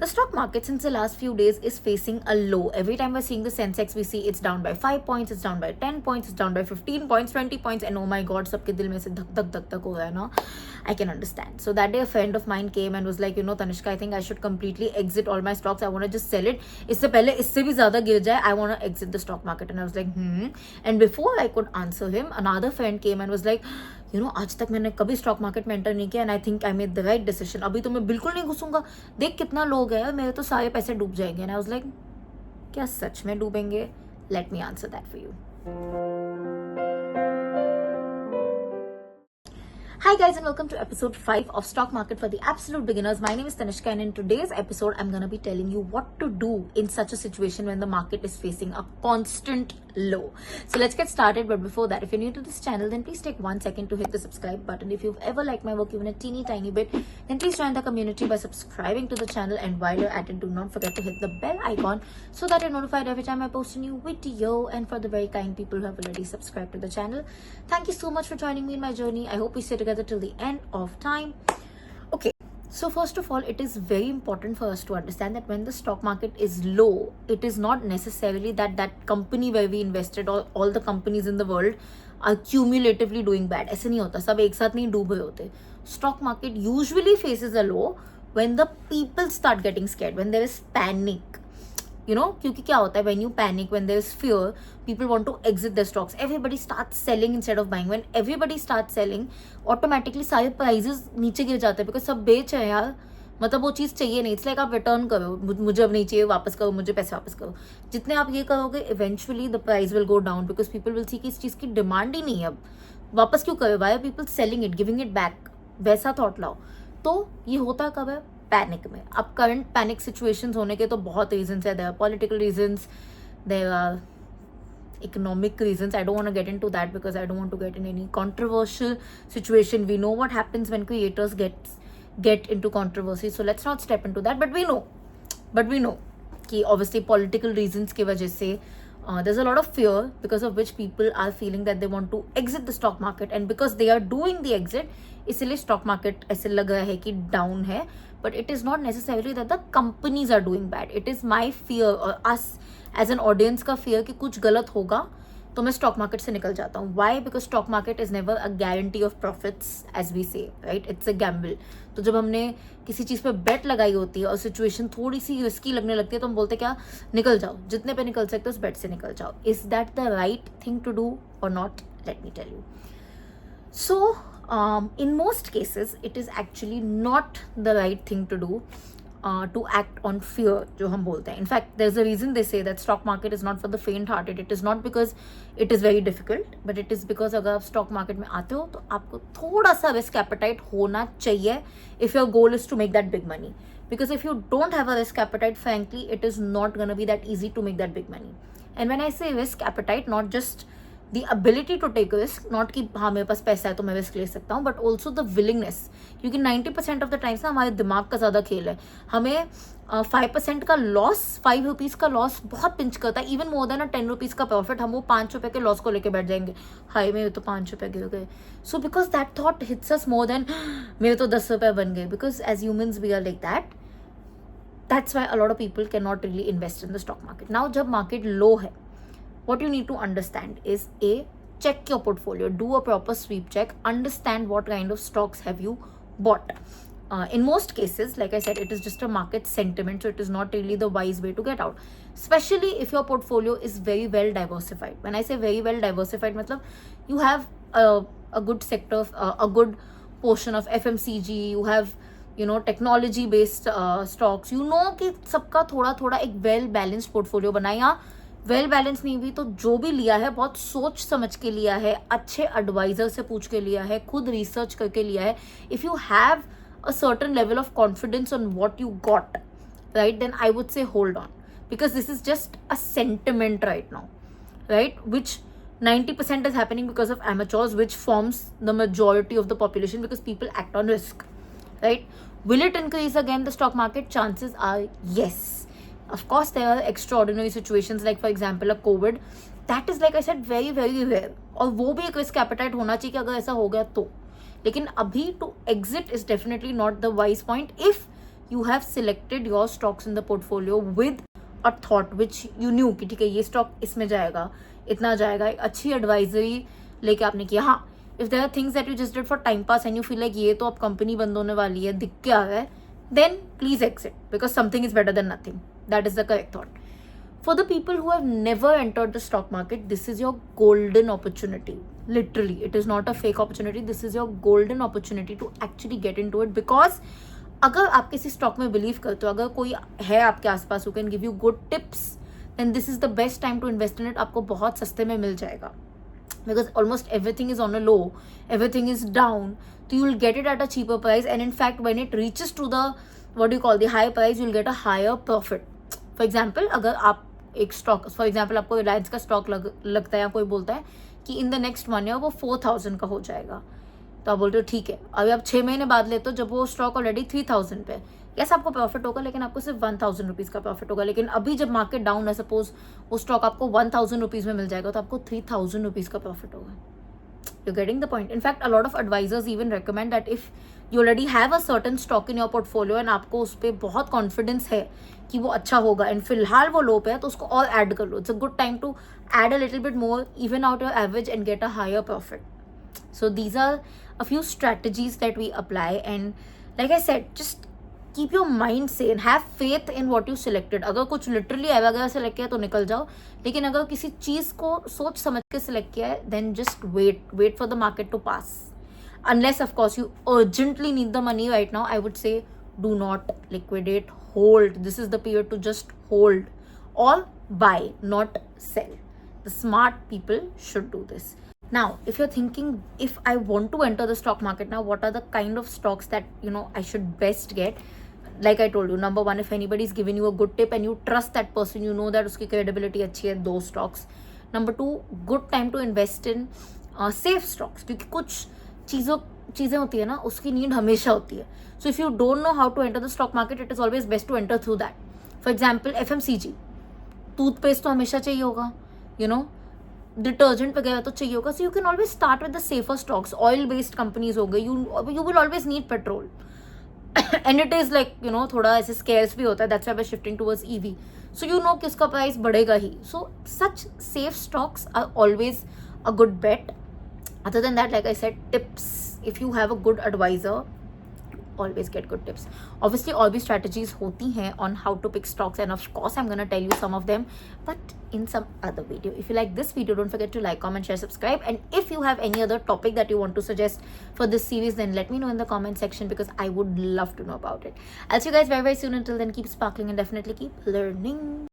The stock market since the last few days is facing a low. Every time we're seeing the Sensex, we see it's down by 5 points, it's down by 10 points, it's down by 15 points, 20 points, and oh my god, सबके दिल में से धक धक हो रहा है ना. I can understand. So that day a friend of mine came and was like, you know, Tanishka, I think I should completely exit all my stocks. I want to just sell it. इससे पहले इससे भी ज़्यादा गिर जाए, I want to exit the stock market. And I was like, And before I could answer him, another friend came and was like, you know, आज तक मैंने कभी स्टॉक मार्केट में एंटर नहीं किया and I think I made the right decision. अभी तो मैं बिल्कुल नहीं घुसूंगा. देख कितना लोग है, मेरे तो सारे पैसे डूब जाएंगे. एंड आई वाज लाइक, क्या सच में डूबेंगे? Let me answer that for you. Hi guys and welcome to episode 5 of Stock Market for the Absolute Beginners. My name is Tanishka and in today's episode I'm going to be telling you what to do in such a situation when the market is facing a constant low. So let's get started, but before that, if you're new to this channel then please take 1 second to hit the subscribe button. If you've ever liked my work even a teeny tiny bit, then please join the community by subscribing to the channel, and while you're at it, do not forget to hit the bell icon so that you're notified every time I post a new video. And for the very kind people who have already subscribed to the channel, thank you so much for joining me in my journey. I hope we stay together till the end of time. Okay, so first of all, it is very important for us to understand that when the stock market is low, it is not necessarily that that company where we invested or all the companies in the world are cumulatively doing bad. ऐसे नहीं होता, सब एक साथ नहीं डूब रहे होते. Stock market usually faces a low when the people start getting scared, when there is panic. You know, क्योंकि क्या होता है, when you panic, when there is fear, people want to exit their stocks. Everybody starts selling instead of buying. When everybody starts selling, automatically सारे prices नीचे गिर जाते हैं because सब बेच रहे हैं यार. मतलब वो चीज़ चाहिए नहीं. इट्स लाइक आप रिटर्न करो, मुझे अब नहीं चाहिए, वापस करो, मुझे पैसे वापस करो. जितने आप ये करोगे eventually the price will go down because people will see कि इस चीज़ की डिमांड ही नहीं है. अब वापस क्यों करो? Why are people selling it, giving it back? वैसा थॉट लाओ. तो ये होता कब है? पैनिक में. अब करंट पैनिक सिचुएशंस होने के तो बहुत रीजंस है. There are political reasons, there are economic reasons. I don't want to get into that because I don't want to get in any controversial situation. We know what happens when creators get into controversy, so let's not step into that. But we know कि obviously political reasons की वजह से there's a lot of fear because of which people are feeling that they want to exit the stock market, and because they are doing the exit, इसलिए stock market ऐसे लग रहा है कि down है. But it is not necessarily that the companies are doing bad. It is my fear or us as an audience का fear कि कुछ गलत होगा तो मैं स्टॉक मार्केट से निकल जाता हूँ. Why? Because stock market is never a guarantee of profits as we say, right? It's a gamble. तो जब हमने किसी चीज़ पे बेट लगाई होती है और सिचुएशन थोड़ी सी रिस्की लगने लगती है तो हम बोलते हैं क्या, निकल जाओ, जितने पे निकल सकते हो उस बेट से निकल जाओ. Is that the right thing to do और not? Let me tell you. So in most cases it is actually not the right thing to do to act on fear जो हम बोलते हैं. In fact, there's a reason they say that stock market is not for the faint hearted. It is not because it is very difficult, but it is because अगर आप stock market में आते हो तो आपको थोड़ा सा risk appetite होना चाहिए if your goal is to make that big money. Because if you don't have a risk appetite, frankly, it is not going to be that easy to make that big money. And when I say risk appetite, not just the ability to take risk, not कि हाँ मेरे पास पैसा है तो मैं risk ले सकता हूँ, बट ऑल्सो द विलिंगनेस. क्योंकि 90% ऑफ द टाइम्स ना हमारे दिमाग का ज़्यादा खेल है. हमें 5% का लॉस, 5 रुपीज़ का लॉस बहुत पिंच करता है. इवन मोर देन 10 रुपीज़ का प्रॉफिट, हम वो 5 रुपये के लॉस को लेके बैठ जाएंगे. हाय मेरे तो 5 रुपये गिर गए. So because that thought hits us more than मेरे तो 10 रुपये बन गए. Because as humans we are like that. That's why a lot of people can not really invest in the stock market. Now जब मार्केट लो है, what you need to understand is check your portfolio, do a proper sweep check, understand what kind of stocks have you bought. In most cases, like I said, it is just a market sentiment, so it is not really the wise way to get out, especially if your portfolio is very well diversified. When I say very well diversified, matlab you have a good sector, a good portion of FMCG, you have technology based stocks. कि सबका थोड़ा थोड़ा एक well balanced portfolio बनाए. या well balance नहीं भी तो जो भी लिया है बहुत सोच समझ के लिया है, अच्छे एडवाइजर से पूछ के लिया है, खुद रिसर्च करके लिया है. If you have a certain level of confidence on what you got, right, then I would say hold on, because this is just a sentiment right now, right, which 90% is happening because of amateurs, which forms the majority of the population because people act on risk, right? Will it increase again the stock market? Chances are yes. Of course, there are extraordinary situations like, for example, a COVID. That is, like I said, very, very rare. और वो भी एक risk appetite होना चाहिए कि अगर ऐसा हो गया तो. लेकिन अभी to exit is definitely not the wise point if you have selected your stocks in the portfolio with a thought which you knew कि ठीक है ये स्टॉक इसमें जाएगा, इतना जाएगा, एक अच्छी एडवाइजरी लेके आपने किया. हाँ, if there are things that you just did for time pass and you feel like ये तो अब कंपनी बंद होने वाली है, दिख के आ गया है, then please exit because something is better than nothing. That is the correct thought. For the people who have never entered the stock market, this is your golden opportunity. Literally, it is not a fake opportunity. This is your golden opportunity to actually get into it because अगर आप किसी stock में believe करते हो, अगर कोई है आपके आसपास who can give you good tips, then this is the best time to invest in it. आपको बहुत सस्ते में मिल जाएगा because almost everything is on a low, everything is down, so you will get it at a cheaper price, and in fact when it reaches to the what do you call the high price, you will get a higher profit. For example, अगर आप एक stock, for example आपको रिलायंस का stock लगता है या कोई बोलता है कि इन द नेक्स्ट 1 ईयर वो 4000 का हो जाएगा, तो आप बोलते हो ठीक है. अभी आप 6 महीने बाद लेते हो जब वो स्टॉक ऑलरेडी 3000 पे है, यस आपको प्रॉफिट होगा लेकिन आपको सिर्फ 1000 रुपीज़ का प्रॉफिट होगा. लेकिन अभी जब मार्केट डाउन है, सपोज वो स्टॉक आपको 1000 रुपीज़ में मिल जाएगा, तो आपको 3000 रुपीज़ का प्रॉफिट होगा. You're getting the point. In fact, a lot of advisors even recommend that if you already have a certain stock in your portfolio and आपको उस पर बहुत कॉन्फिडेंस है कि वो अच्छा होगा एंड फिलहाल वो लो पे है, तो उसको और ऐड कर लो. It's a good time to add a little bit more, even out your average and get a higher profit. So these are a few strategies that we apply, and like I said, just keep your mind sane, have faith in what you selected. अगर कुछ literally अगर select किया तो निकल जाओ, लेकिन अगर किसी चीज़ को सोच समझ के सिलेक्ट किया है, then just wait for the market to pass. Unless of course you urgently need the money right now, I would say do not liquidate, hold. This is the period to just hold or buy, not sell. The smart people should do this. Now, if you're thinking, if I want to enter the stock market now, what are the kind of stocks that I should best get? Like I told you, number one, if anybody is giving you a good tip and you trust that person, you know that uski credibility अच्छी है, those stocks. Number two, good time to invest in safe stocks, क्योंकि कुछ चीज़ें होती है ना, उसकी need हमेशा होती है. So if you don't know how to enter the stock market, it is always best to enter through that. For example, FMCG, toothpaste तो हमेशा चाहिए होगा, डिटर्जेंट वगैरह तो चाहिए होगा. So you can always start with the safer stocks. Oil based companies हो गई, you will always need petrol and it is like थोड़ा ऐसे स्केर्स भी होता है. That's why we are shifting towards EV. So कि उसका प्राइस बढ़ेगा ही. So such safe stocks are always a good bet. Other than that, like I said, tips. If you have a good advisor, always get good tips. Obviously all भी strategies होती हैं on how to pick stocks, and of course I'm gonna tell you some of them, but in some other video. If you like this video, don't forget to like, comment, share, subscribe, and if you have any other topic that you want to suggest for this series, then let me know in the comment section because I would love to know about it. I'll see you guys very very soon. Until then, keep sparkling and definitely keep learning.